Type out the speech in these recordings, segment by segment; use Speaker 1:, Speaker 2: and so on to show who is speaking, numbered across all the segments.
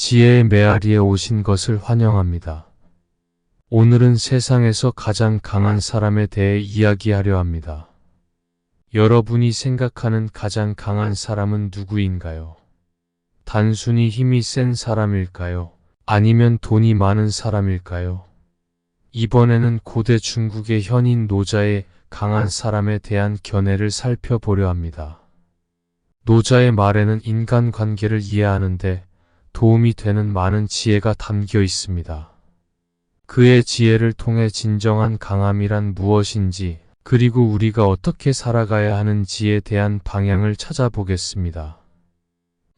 Speaker 1: 지혜의 메아리에 오신 것을 환영합니다. 오늘은 세상에서 가장 강한 사람에 대해 이야기하려 합니다. 여러분이 생각하는 가장 강한 사람은 누구인가요? 단순히 힘이 센 사람일까요? 아니면 돈이 많은 사람일까요? 이번에는 고대 중국의 현인 노자의 강한 사람에 대한 견해를 살펴보려 합니다. 노자의 말에는 인간관계를 이해하는데 도움이 되는 많은 지혜가 담겨 있습니다. 그의 지혜를 통해 진정한 강함이란 무엇인지, 그리고 우리가 어떻게 살아가야 하는지에 대한 방향을 찾아보겠습니다.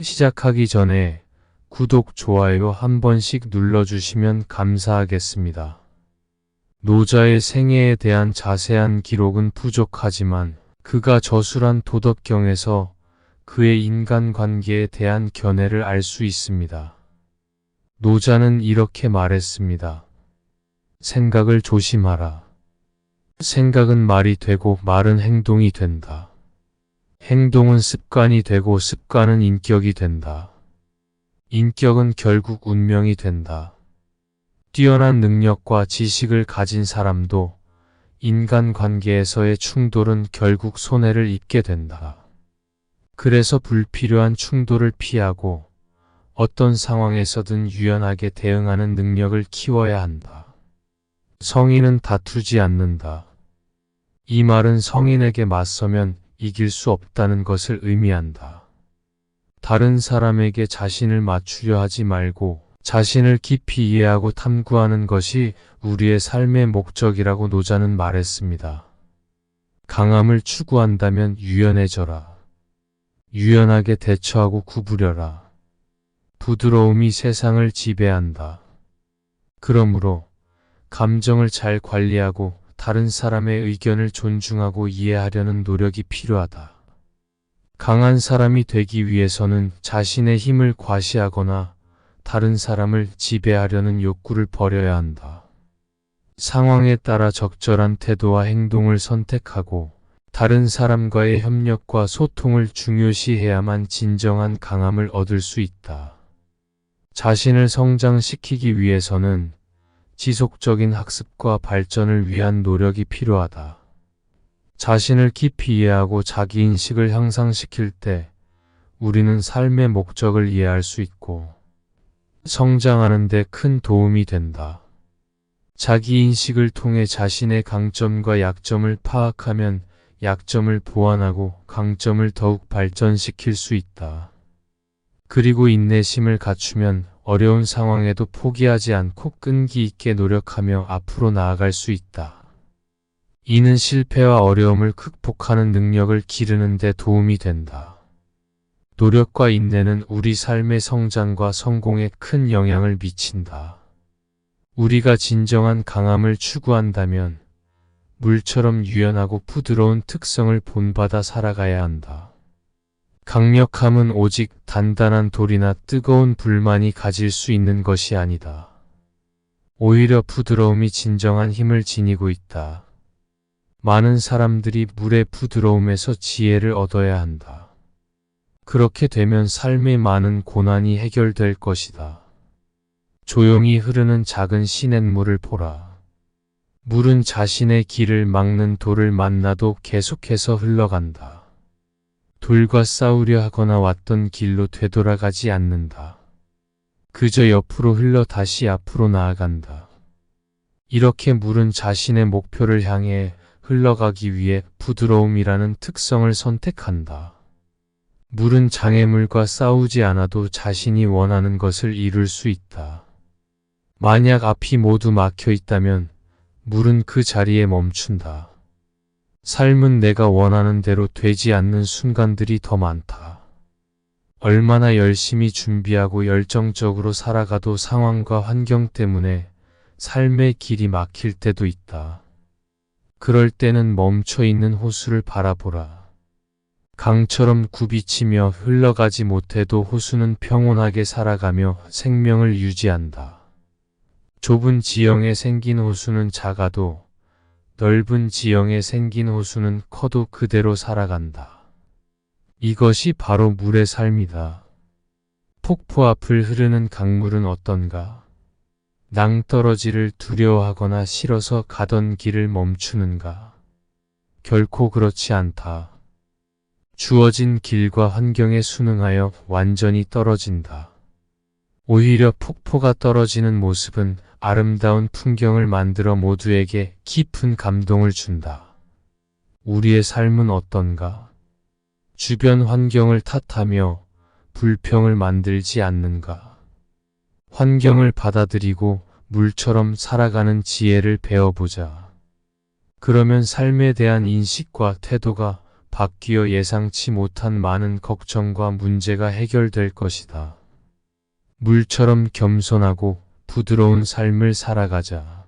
Speaker 1: 시작하기 전에 구독, 좋아요 한 번씩 눌러주시면 감사하겠습니다. 노자의 생애에 대한 자세한 기록은 부족하지만 그가 저술한 도덕경에서 그의 인간관계에 대한 견해를 알 수 있습니다. 노자는 이렇게 말했습니다. 생각을 조심하라. 생각은 말이 되고 말은 행동이 된다. 행동은 습관이 되고 습관은 인격이 된다. 인격은 결국 운명이 된다. 뛰어난 능력과 지식을 가진 사람도 인간관계에서의 충돌은 결국 손해를 입게 된다. 그래서 불필요한 충돌을 피하고 어떤 상황에서든 유연하게 대응하는 능력을 키워야 한다. 성인은 다투지 않는다. 이 말은 성인에게 맞서면 이길 수 없다는 것을 의미한다. 다른 사람에게 자신을 맞추려 하지 말고 자신을 깊이 이해하고 탐구하는 것이 우리의 삶의 목적이라고 노자는 말했습니다. 강함을 추구한다면 유연해져라. 유연하게 대처하고 구부려라. 부드러움이 세상을 지배한다. 그러므로 감정을 잘 관리하고 다른 사람의 의견을 존중하고 이해하려는 노력이 필요하다. 강한 사람이 되기 위해서는 자신의 힘을 과시하거나 다른 사람을 지배하려는 욕구를 버려야 한다. 상황에 따라 적절한 태도와 행동을 선택하고 다른 사람과의 협력과 소통을 중요시해야만 진정한 강함을 얻을 수 있다. 자신을 성장시키기 위해서는 지속적인 학습과 발전을 위한 노력이 필요하다. 자신을 깊이 이해하고 자기인식을 향상시킬 때 우리는 삶의 목적을 이해할 수 있고 성장하는 데 큰 도움이 된다. 자기인식을 통해 자신의 강점과 약점을 파악하면 약점을 보완하고 강점을 더욱 발전시킬 수 있다. 그리고 인내심을 갖추면 어려운 상황에도 포기하지 않고 끈기 있게 노력하며 앞으로 나아갈 수 있다. 이는 실패와 어려움을 극복하는 능력을 기르는 데 도움이 된다. 노력과 인내는 우리 삶의 성장과 성공에 큰 영향을 미친다. 우리가 진정한 강함을 추구한다면 물처럼 유연하고 부드러운 특성을 본받아 살아가야 한다. 강력함은 오직 단단한 돌이나 뜨거운 불만이 가질 수 있는 것이 아니다. 오히려 부드러움이 진정한 힘을 지니고 있다. 많은 사람들이 물의 부드러움에서 지혜를 얻어야 한다. 그렇게 되면 삶의 많은 고난이 해결될 것이다. 조용히 흐르는 작은 시냇물을 보라. 물은 자신의 길을 막는 돌을 만나도 계속해서 흘러간다. 돌과 싸우려 하거나 왔던 길로 되돌아가지 않는다. 그저 옆으로 흘러 다시 앞으로 나아간다. 이렇게 물은 자신의 목표를 향해 흘러가기 위해 부드러움이라는 특성을 선택한다. 물은 장애물과 싸우지 않아도 자신이 원하는 것을 이룰 수 있다. 만약 앞이 모두 막혀 있다면 물은 그 자리에 멈춘다. 삶은 내가 원하는 대로 되지 않는 순간들이 더 많다. 얼마나 열심히 준비하고 열정적으로 살아가도 상황과 환경 때문에 삶의 길이 막힐 때도 있다. 그럴 때는 멈춰 있는 호수를 바라보라. 강처럼 굽이치며 흘러가지 못해도 호수는 평온하게 살아가며 생명을 유지한다. 좁은 지형에 생긴 호수는 작아도 넓은 지형에 생긴 호수는 커도 그대로 살아간다. 이것이 바로 물의 삶이다. 폭포 앞을 흐르는 강물은 어떤가? 낭떠러지를 두려워하거나 싫어서 가던 길을 멈추는가? 결코 그렇지 않다. 주어진 길과 환경에 순응하여 완전히 떨어진다. 오히려 폭포가 떨어지는 모습은 아름다운 풍경을 만들어 모두에게 깊은 감동을 준다. 우리의 삶은 어떤가? 주변 환경을 탓하며 불평을 만들지 않는가? 환경을 받아들이고 물처럼 살아가는 지혜를 배워보자. 그러면 삶에 대한 인식과 태도가 바뀌어 예상치 못한 많은 걱정과 문제가 해결될 것이다. 물처럼 겸손하고 부드러운 삶을 살아가자.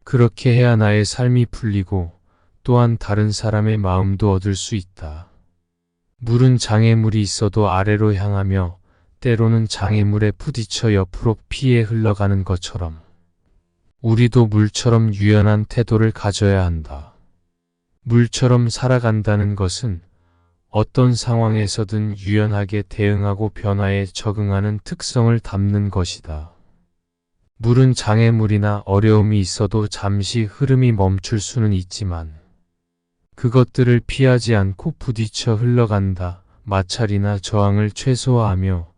Speaker 1: 그렇게 해야 나의 삶이 풀리고 또한 다른 사람의 마음도 얻을 수 있다. 물은 장애물이 있어도 아래로 향하며 때로는 장애물에 부딪혀 옆으로 피해 흘러가는 것처럼 우리도 물처럼 유연한 태도를 가져야 한다. 물처럼 살아간다는 것은 어떤 상황에서든 유연하게 대응하고 변화에 적응하는 특성을 담는 것이다. 물은 장애물이나 어려움이 있어도 잠시 흐름이 멈출 수는 있지만 그것들을 피하지 않고 부딪혀 흘러간다. 마찰이나 저항을 최소화하며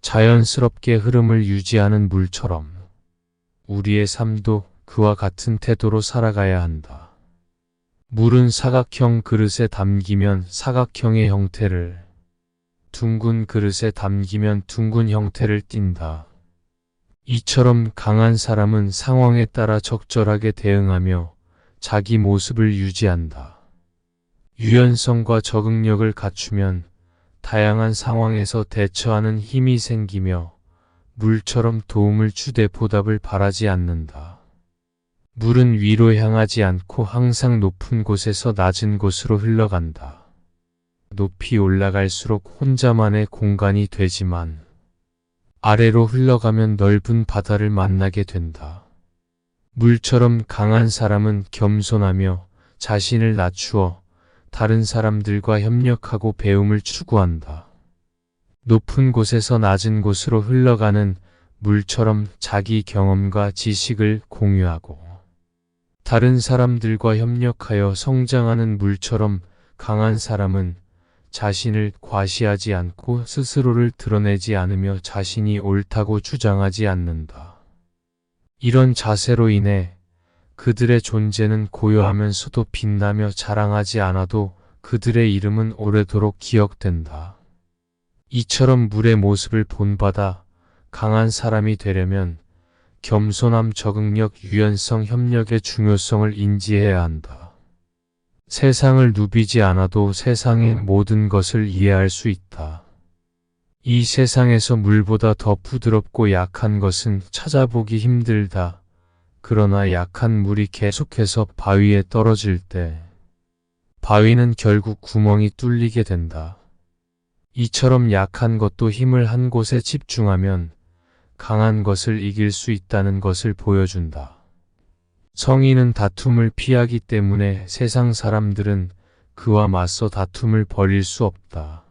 Speaker 1: 자연스럽게 흐름을 유지하는 물처럼 우리의 삶도 그와 같은 태도로 살아가야 한다. 물은 사각형 그릇에 담기면 사각형의 형태를, 둥근 그릇에 담기면 둥근 형태를 띈다. 이처럼 강한 사람은 상황에 따라 적절하게 대응하며 자기 모습을 유지한다. 유연성과 적응력을 갖추면 다양한 상황에서 대처하는 힘이 생기며 물처럼 도움을 주되 보답을 바라지 않는다. 물은 위로 향하지 않고 항상 높은 곳에서 낮은 곳으로 흘러간다. 높이 올라갈수록 혼자만의 공간이 되지만 아래로 흘러가면 넓은 바다를 만나게 된다. 물처럼 강한 사람은 겸손하며 자신을 낮추어 다른 사람들과 협력하고 배움을 추구한다. 높은 곳에서 낮은 곳으로 흘러가는 물처럼 자기 경험과 지식을 공유하고 다른 사람들과 협력하여 성장하는 물처럼 강한 사람은 자신을 과시하지 않고 스스로를 드러내지 않으며 자신이 옳다고 주장하지 않는다. 이런 자세로 인해 그들의 존재는 고요하면서도 빛나며 자랑하지 않아도 그들의 이름은 오래도록 기억된다. 이처럼 물의 모습을 본받아 강한 사람이 되려면 겸손함, 적응력, 유연성, 협력의 중요성을 인지해야 한다. 세상을 누비지 않아도 세상의 모든 것을 이해할 수 있다. 이 세상에서 물보다 더 부드럽고 약한 것은 찾아보기 힘들다. 그러나 약한 물이 계속해서 바위에 떨어질 때 바위는 결국 구멍이 뚫리게 된다. 이처럼 약한 것도 힘을 한 곳에 집중하면 강한 것을 이길 수 있다는 것을 보여준다. 성인은 다툼을 피하기 때문에 세상 사람들은 그와 맞서 다툼을 벌일 수 없다.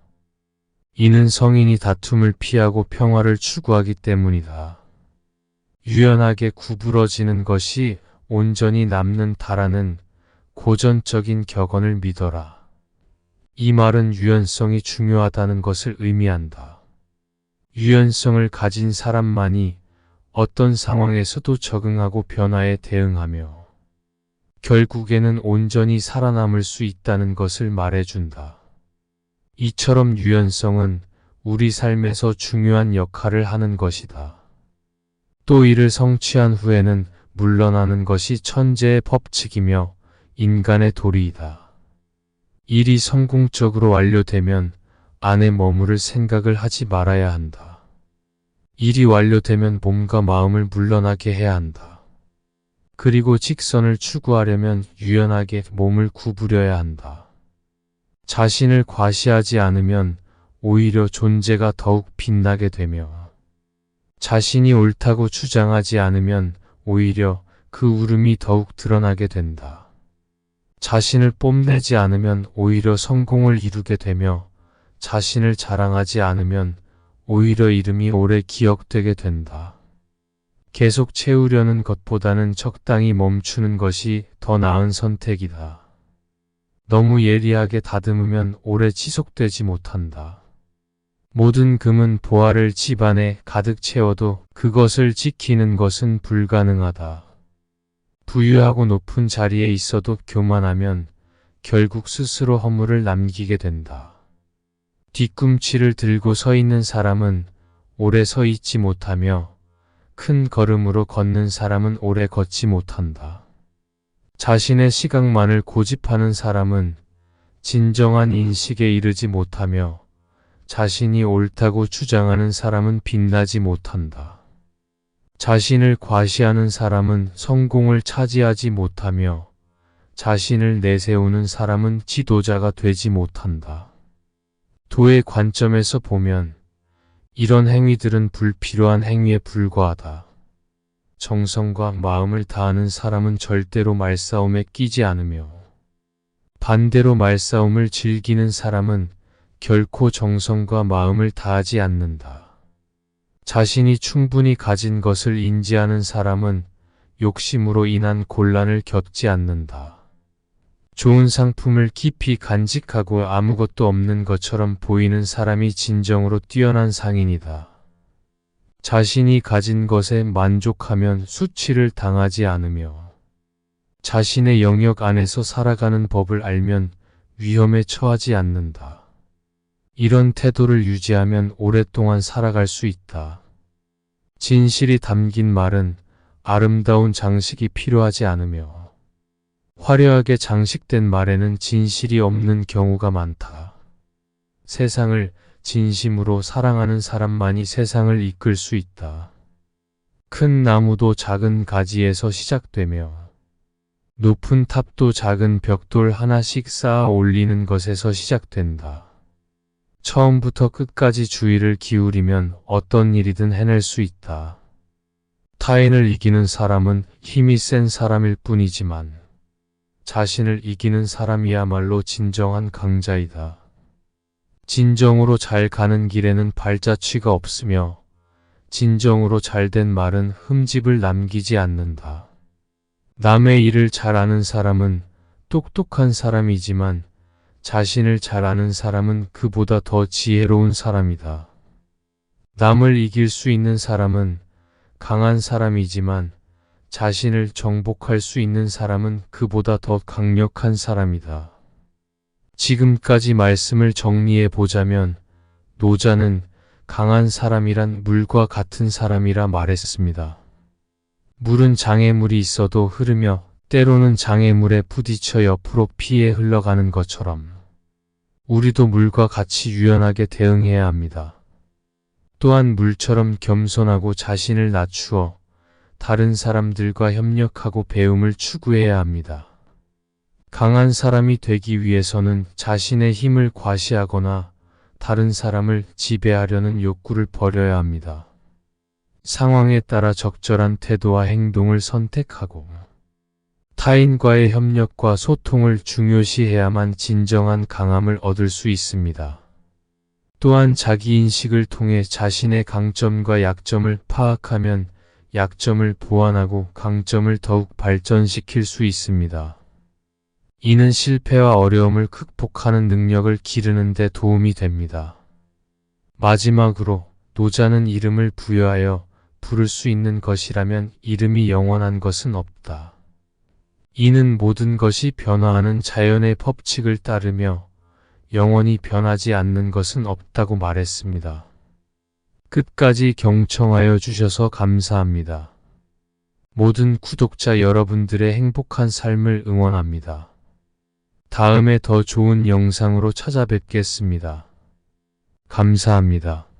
Speaker 1: 이는 성인이 다툼을 피하고 평화를 추구하기 때문이다. 유연하게 구부러지는 것이 온전히 남는다라는 고전적인 격언을 믿어라. 이 말은 유연성이 중요하다는 것을 의미한다. 유연성을 가진 사람만이 어떤 상황에서도 적응하고 변화에 대응하며 결국에는 온전히 살아남을 수 있다는 것을 말해준다. 이처럼 유연성은 우리 삶에서 중요한 역할을 하는 것이다. 또 이를 성취한 후에는 물러나는 것이 천재의 법칙이며 인간의 도리이다. 일이 성공적으로 완료되면 안에 머무를 생각을 하지 말아야 한다. 일이 완료되면 몸과 마음을 물러나게 해야 한다. 그리고 직선을 추구하려면 유연하게 몸을 구부려야 한다. 자신을 과시하지 않으면 오히려 존재가 더욱 빛나게 되며 자신이 옳다고 주장하지 않으면 오히려 그 울음이 더욱 드러나게 된다. 자신을 뽐내지 않으면 오히려 성공을 이루게 되며 자신을 자랑하지 않으면 오히려 이름이 오래 기억되게 된다. 계속 채우려는 것보다는 적당히 멈추는 것이 더 나은 선택이다. 너무 예리하게 다듬으면 오래 지속되지 못한다. 모든 금은 보화를 집안에 가득 채워도 그것을 지키는 것은 불가능하다. 부유하고 높은 자리에 있어도 교만하면 결국 스스로 허물을 남기게 된다. 뒤꿈치를 들고 서 있는 사람은 오래 서 있지 못하며 큰 걸음으로 걷는 사람은 오래 걷지 못한다. 자신의 시각만을 고집하는 사람은 진정한 인식에 이르지 못하며 자신이 옳다고 주장하는 사람은 빛나지 못한다. 자신을 과시하는 사람은 성공을 차지하지 못하며 자신을 내세우는 사람은 지도자가 되지 못한다. 도의 관점에서 보면 이런 행위들은 불필요한 행위에 불과하다. 정성과 마음을 다하는 사람은 절대로 말싸움에 끼지 않으며 반대로 말싸움을 즐기는 사람은 결코 정성과 마음을 다하지 않는다. 자신이 충분히 가진 것을 인지하는 사람은 욕심으로 인한 곤란을 겪지 않는다. 좋은 상품을 깊이 간직하고 아무것도 없는 것처럼 보이는 사람이 진정으로 뛰어난 상인이다. 자신이 가진 것에 만족하면 수치를 당하지 않으며 자신의 영역 안에서 살아가는 법을 알면 위험에 처하지 않는다. 이런 태도를 유지하면 오랫동안 살아갈 수 있다. 진실이 담긴 말은 아름다운 장식이 필요하지 않으며 화려하게 장식된 말에는 진실이 없는 경우가 많다. 세상을 진심으로 사랑하는 사람만이 세상을 이끌 수 있다. 큰 나무도 작은 가지에서 시작되며 높은 탑도 작은 벽돌 하나씩 쌓아 올리는 것에서 시작된다. 처음부터 끝까지 주의를 기울이면 어떤 일이든 해낼 수 있다. 타인을 이기는 사람은 힘이 센 사람일 뿐이지만 자신을 이기는 사람이야말로 진정한 강자이다. 진정으로 잘 가는 길에는 발자취가 없으며 진정으로 잘된 말은 흠집을 남기지 않는다. 남의 일을 잘 아는 사람은 똑똑한 사람이지만 자신을 잘 아는 사람은 그보다 더 지혜로운 사람이다. 남을 이길 수 있는 사람은 강한 사람이지만 자신을 정복할 수 있는 사람은 그보다 더 강력한 사람이다. 지금까지 말씀을 정리해 보자면 노자는 강한 사람이란 물과 같은 사람이라 말했습니다. 물은 장애물이 있어도 흐르며 때로는 장애물에 부딪혀 옆으로 피해 흘러가는 것처럼 우리도 물과 같이 유연하게 대응해야 합니다. 또한 물처럼 겸손하고 자신을 낮추어 다른 사람들과 협력하고 배움을 추구해야 합니다. 강한 사람이 되기 위해서는 자신의 힘을 과시하거나 다른 사람을 지배하려는 욕구를 버려야 합니다. 상황에 따라 적절한 태도와 행동을 선택하고 타인과의 협력과 소통을 중요시해야만 진정한 강함을 얻을 수 있습니다. 또한 자기인식을 통해 자신의 강점과 약점을 파악하면 약점을 보완하고 강점을 더욱 발전시킬 수 있습니다. 이는 실패와 어려움을 극복하는 능력을 기르는 데 도움이 됩니다. 마지막으로 노자는 이름을 부여하여 부를 수 있는 것이라면 이름이 영원한 것은 없다. 이는 모든 것이 변화하는 자연의 법칙을 따르며 영원히 변하지 않는 것은 없다고 말했습니다. 끝까지 경청하여 주셔서 감사합니다. 모든 구독자 여러분들의 행복한 삶을 응원합니다. 다음에 더 좋은 영상으로 찾아뵙겠습니다. 감사합니다.